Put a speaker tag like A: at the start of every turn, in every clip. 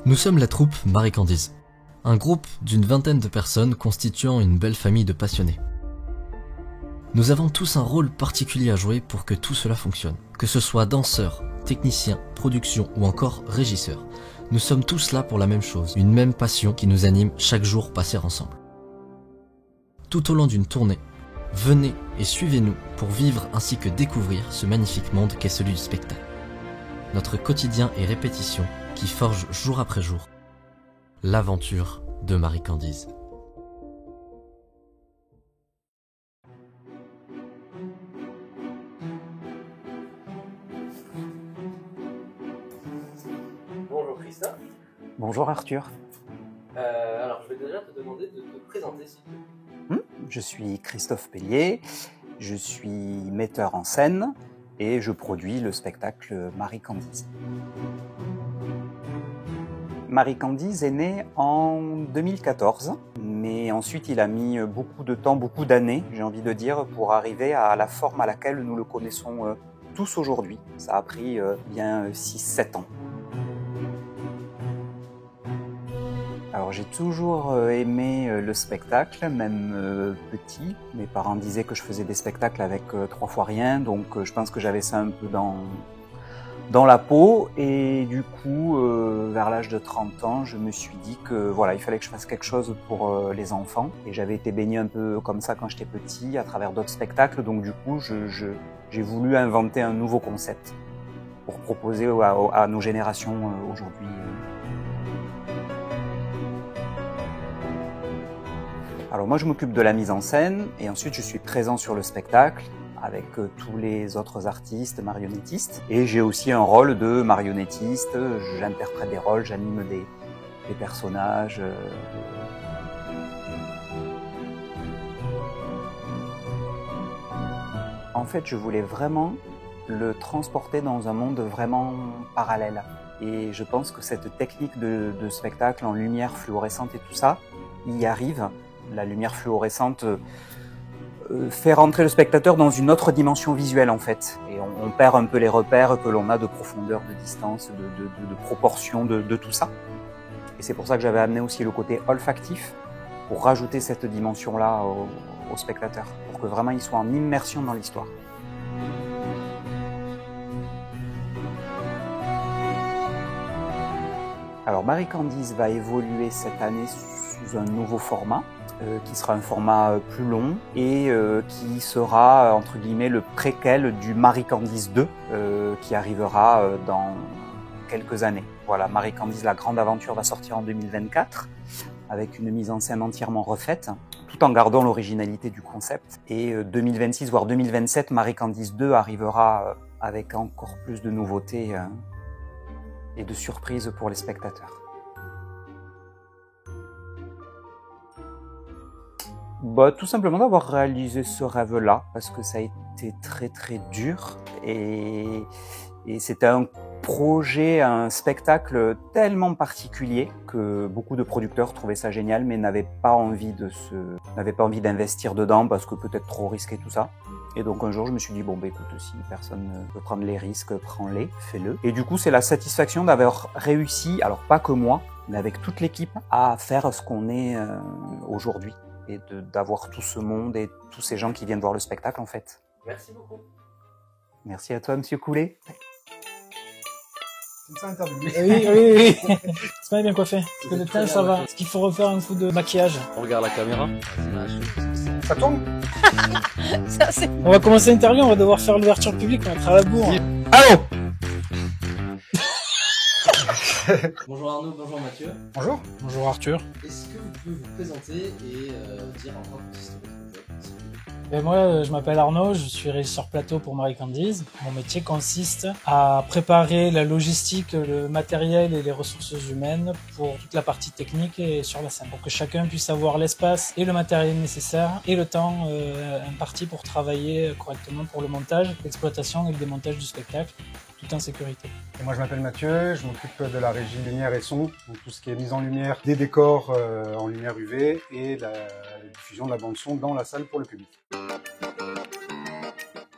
A: Nous sommes la troupe Marie Candize, un groupe d'une vingtaine de personnes constituant une belle famille de passionnés. Nous avons tous un rôle particulier à jouer pour que tout cela fonctionne. Que ce soit danseurs, techniciens, production ou encore régisseurs, nous sommes tous là pour la même chose, une même passion qui nous anime chaque jour passé ensemble. Tout au long d'une tournée, venez et suivez-nous pour vivre ainsi que découvrir ce magnifique monde qu'est celui du spectacle. Notre quotidien et répétition qui forge jour après jour l'aventure de Marie Candize.
B: Bonjour Christophe.
C: Bonjour Arthur.
B: Alors je vais déjà te demander de te présenter s'il te plaît.
C: Je suis Christophe Pellier, je suis metteur en scène et je produis le spectacle Marie Candize. Marie Candize est né en 2014, mais ensuite il a mis beaucoup de temps, beaucoup d'années, j'ai envie de dire, pour arriver à la forme à laquelle nous le connaissons tous aujourd'hui. Ça a pris bien 6-7 ans. Alors j'ai toujours aimé le spectacle, même petit. Mes parents disaient que je faisais des spectacles avec 3 fois rien, donc je pense que j'avais ça un peu dans la peau. Et du coup, vers l'âge de 30 ans, je me suis dit que voilà, il fallait que je fasse quelque chose pour les enfants. Et j'avais été baigné un peu comme ça quand j'étais petit, à travers d'autres spectacles. Donc du coup, j'ai voulu inventer un nouveau concept pour proposer à nos générations aujourd'hui. Alors moi je m'occupe de la mise en scène et ensuite je suis présent sur le spectacle avec tous les autres artistes, marionnettistes. Et j'ai aussi un rôle de marionnettiste, j'interprète des rôles, j'anime des personnages. En fait je voulais vraiment le transporter dans un monde vraiment parallèle. Et je pense que cette technique de spectacle en lumière fluorescente et tout ça, y arrive. La lumière fluorescente fait rentrer le spectateur dans une autre dimension visuelle en fait. Et on perd un peu les repères que l'on a de profondeur, de distance, de proportion, de tout ça. Et c'est pour ça que j'avais amené aussi le côté olfactif pour rajouter cette dimension-là au spectateur, pour que vraiment il soit en immersion dans l'histoire. Alors Marie Candize va évoluer cette année sous un nouveau format, qui sera un format plus long et qui sera entre guillemets le préquel du Marie Candize 2 qui arrivera dans quelques années. Voilà, Marie Candize la grande aventure va sortir en 2024 avec une mise en scène entièrement refaite, tout en gardant l'originalité du concept. Et 2026 voire 2027, Marie Candize 2 arrivera avec encore plus de nouveautés et de surprises pour les spectateurs. Tout simplement d'avoir réalisé ce rêve-là, parce que ça a été très très dur et c'était un projet, un spectacle tellement particulier que beaucoup de producteurs trouvaient ça génial mais n'avaient pas envie d'investir dedans parce que peut-être trop risqué tout ça. Et donc un jour je me suis dit écoute, si personne ne veut prendre les risques, prends-les, fais-le. Et du coup c'est la satisfaction d'avoir réussi, alors pas que moi, mais avec toute l'équipe, à faire ce qu'on est aujourd'hui. Et d'avoir tout ce monde et tous ces gens qui viennent voir le spectacle en fait.
B: Merci beaucoup.
C: Merci à toi Monsieur Coulet.
D: C'est ça l'interview.
E: Oui. C'est pas bien coiffé. Parce que le teint ça va. Est-ce qu'il faut refaire un coup de maquillage?
A: On regarde la caméra.
D: Ça tourne?
E: On va commencer l'interview, on va devoir faire l'ouverture publique, on va être à la bourre.
D: Allô?
B: Bonjour Arnaud, bonjour Mathieu.
D: Bonjour.
E: Bonjour Arthur.
B: Est-ce que vous pouvez vous présenter et dire en quoi consiste votre projet?
E: Moi, je m'appelle Arnaud, je suis régisseur plateau pour Marie Candize. Mon métier consiste à préparer la logistique, le matériel et les ressources humaines pour toute la partie technique et sur la scène, pour que chacun puisse avoir l'espace et le matériel nécessaire et le temps imparti pour travailler correctement pour le montage, l'exploitation et le démontage du spectacle, tout en sécurité.
D: Et moi je m'appelle Mathieu, je m'occupe de la régie lumière et son, donc tout ce qui est mise en lumière des décors en lumière UV et la diffusion de la bande son dans la salle pour le public.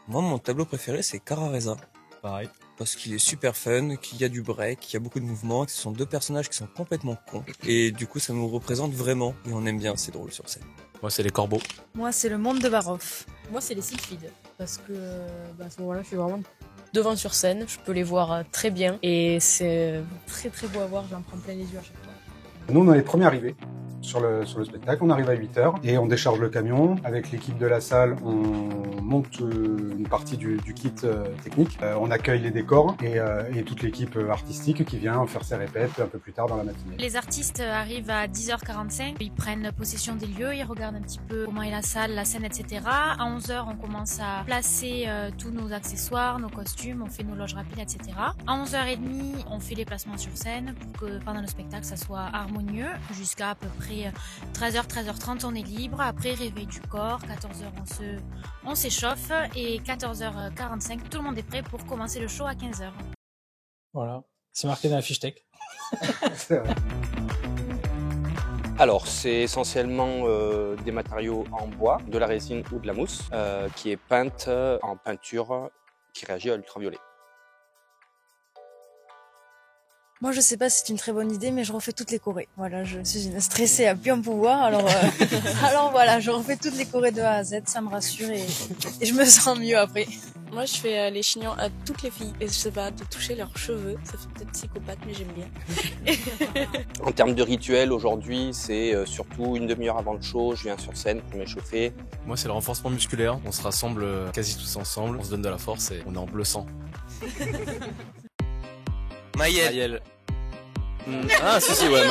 F: Moi, mon tableau préféré, c'est Cararesa. Pareil.
G: Parce qu'il est super fun, qu'il y a du break, qu'il y a beaucoup de mouvements, que ce sont deux personnages qui sont complètement cons. Et du coup, ça nous représente vraiment et on aime bien, c'est drôle sur scène.
F: Moi, c'est les corbeaux.
H: Moi, c'est le monde de Baroff.
I: Moi, c'est les sylphides. Parce que à ce moment-là, je suis vraiment devant sur scène. Je peux les voir très bien. Et c'est très très beau à voir. J'en prends plein les yeux à chaque fois.
D: Nous, on est les premiers arrivés sur le spectacle. On arrive à 8h et on décharge le camion. Avec l'équipe de la salle, on monte une partie du kit technique. On accueille les décors et toute l'équipe artistique qui vient faire ses répètes un peu plus tard dans la matinée.
H: Les artistes arrivent à 10h45. Ils prennent possession des lieux, ils regardent un petit peu comment est la salle, la scène, etc. À 11h, on commence à placer tous nos accessoires, nos costumes, on fait nos loges rapides, etc. À 11h30, on fait les placements sur scène pour que pendant le spectacle, ça soit harmonieux. Jusqu'à peu près 13h, 13h30, on est libre. Après, réveil du corps. 14h, on s'échauffe. Et 14h45, tout le monde est prêt pour commencer le show à 15h.
E: Voilà, c'est marqué dans la fiche tech.
D: C'est vrai.
J: Alors, c'est essentiellement des matériaux en bois, de la résine ou de la mousse, qui est peinte en peinture qui réagit à l'ultraviolet.
H: Moi, je sais pas si c'est une très bonne idée, mais je refais toutes les chorés. Voilà, je suis une stressée à plus en pouvoir, alors voilà, je refais toutes les chorés de A à Z, ça me rassure et je me sens mieux après.
I: Moi, je fais les chignons à toutes les filles. Et je sais pas, de toucher leurs cheveux. Ça fait peut-être psychopathe, mais j'aime bien.
J: En termes de rituel, aujourd'hui, c'est surtout une demi-heure avant le show, je viens sur scène pour m'échauffer.
F: Moi, c'est le renforcement musculaire. On se rassemble quasi tous ensemble, on se donne de la force et on est en bleu sang.
G: Maëlle.
F: Ah, si, ouais,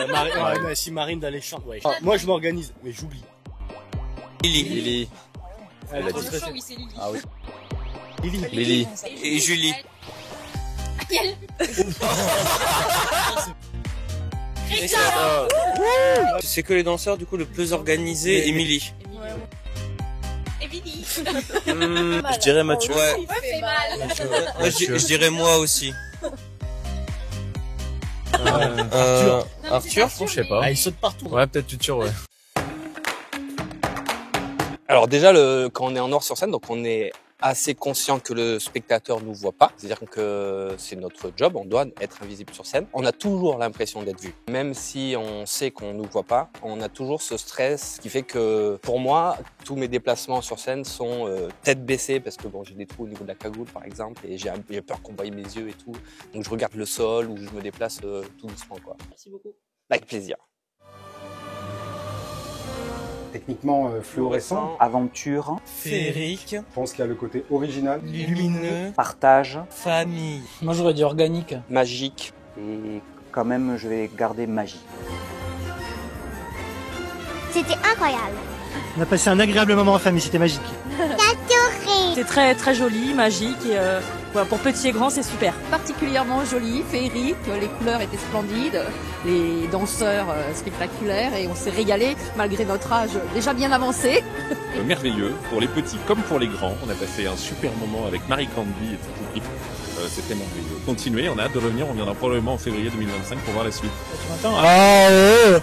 F: Marine. Si Marine dans les champs, ouais. Ah, moi, je m'organise, mais j'oublie.
G: Lily.
F: Elle a dit.
I: Oui, c'est Lily.
F: Ah oui.
G: Lily. Et Julie. C'est que les danseurs, du coup, le plus organisé, Émilie.
I: Émilie.
F: Je dirais Mathieu.
G: Ouais. Je dirais moi aussi. Arthur,
F: je sais pas. Ah, il saute partout. Ouais, peut-être Tutur, ouais.
J: Alors déjà, quand on est en noir sur scène, donc on est assez conscient que le spectateur nous voit pas. C'est-à-dire que c'est notre job, on doit être invisible sur scène. On a toujours l'impression d'être vu. Même si on sait qu'on nous voit pas, on a toujours ce stress qui fait que, pour moi, tous mes déplacements sur scène sont tête baissée parce que bon, j'ai des trous au niveau de la cagoule par exemple et j'ai peur qu'on voie mes yeux et tout. Donc je regarde le sol ou je me déplace tout doucement, quoi.
I: Merci beaucoup.
J: Avec plaisir.
D: Techniquement fluorescent,
C: Aventure,
G: Féerique,
D: je pense qu'il y a le côté original,
G: lumineux,
C: partage,
G: famille.
E: Moi, j'aurais dit organique.
J: Magique.
C: et quand même je vais garder magie.
K: C'était incroyable.
L: On a passé un agréable moment en famille, c'était magique.
I: C'est très très joli, magique et pour petits et grands c'est super.
M: Particulièrement joli, féerique, les couleurs étaient splendides, les danseurs spectaculaires et on s'est régalé malgré notre âge déjà bien avancé.
N: Merveilleux, pour les petits comme pour les grands. On a passé un super moment avec Marie Candy et toute l'équipe. C'était merveilleux. Continuez, on a hâte de revenir, on viendra probablement en février 2025 pour voir la suite.
E: Tu m'entends ? Ah ouais.